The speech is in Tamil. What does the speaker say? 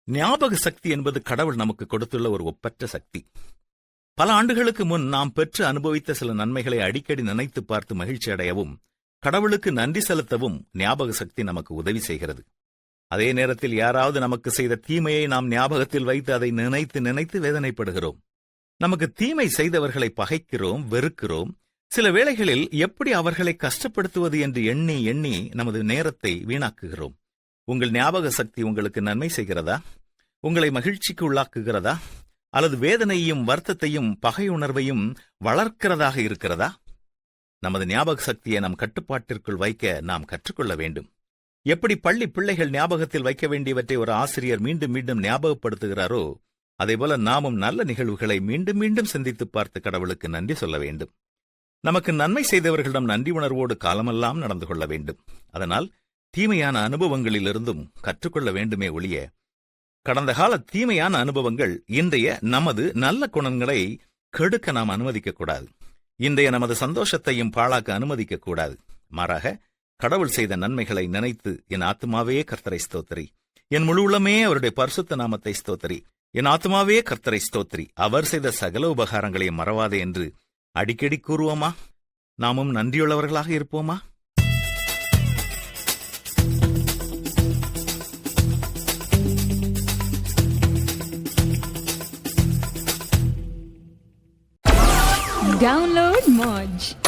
ஞாபக சக்தி என்பது கடவுள் நமக்கு கொடுத்துள்ள ஒரு ஒப்பற்ற சக்தி. பல ஆண்டுகளுக்கு முன் நாம் பெற்று அனுபவித்த சில நன்மைகளை அடிக்கடி நினைத்து பார்த்து மகிழ்ச்சி அடையவும், கடவுளுக்கு நன்றி செலுத்தவும் ஞாபக சக்தி நமக்கு உதவி செய்கிறது. அதே நேரத்தில் யாராவது நமக்கு செய்த தீமையை நாம் ஞாபகத்தில் வைத்து அதை நினைத்து நினைத்து வேதனைப்படுகிறோம். நமக்கு தீமை செய்தவர்களை பகைக்கிறோம், வெறுக்கிறோம். சில வேளைகளில் எப்படி அவர்களை கஷ்டப்படுத்துவது என்று எண்ணி எண்ணி நமது நேரத்தை வீணாக்குகிறோம். உங்கள் ஞாபக சக்தி உங்களுக்கு நன்மை செய்கிறதா? உங்களை மகிழ்ச்சிக்கு உள்ளாக்குகிறதா? அல்லது வேதனையும் வருத்தத்தையும் பகையுணர்வையும் வளர்க்கிறதாக இருக்கிறதா? நமது ஞாபக சக்தியை நம் கட்டுப்பாட்டிற்குள் வைக்க நாம் கற்றுக்கொள்ள வேண்டும். எப்படி பள்ளி பிள்ளைகள் ஞாபகத்தில் வைக்க வேண்டியவற்றை ஒரு ஆசிரியர் மீண்டும் மீண்டும் ஞாபகப்படுத்துகிறாரோ, அதேபோல நாமும் நல்ல நிகழ்வுகளை மீண்டும் மீண்டும் சிந்தித்து பார்த்து கடவுளுக்கு நன்றி சொல்ல வேண்டும். நமக்கு நன்மை செய்தவர்களிடம் நன்றி உணர்வோடு காலமெல்லாம் நடந்து கொள்ள வேண்டும். அதனால் தீமையான அனுபவங்களிலிருந்தும் கற்றுக்கொள்ள வேண்டுமே ஒழிய, கடந்த கால தீமையான அனுபவங்கள் இன்றைய நமது நல்ல குணங்களை கெடுக்க நாம் அனுமதிக்கக்கூடாது. இன்றைய நமது சந்தோஷத்தையும் பாழாக்க அனுமதிக்கக்கூடாது. மாறாக கடவுள் செய்த நன்மைகளை நினைத்து, என் ஆத்துமாவே கர்த்தரை ஸ்தோத்திரி, என் முழு உள்ளமே அவருடைய பரிசுத்த நாமத்தை ஸ்தோத்திரி, என் ஆத்துமாவே கர்த்தரை ஸ்தோத்திரி, அவர் செய்த சகல உபகாரங்களையும் மறவாதே என்று அடிக்கடி கூறுவோமா? நாமும் நன்றியுள்ளவர்களாக இருப்போமா? Download Moj.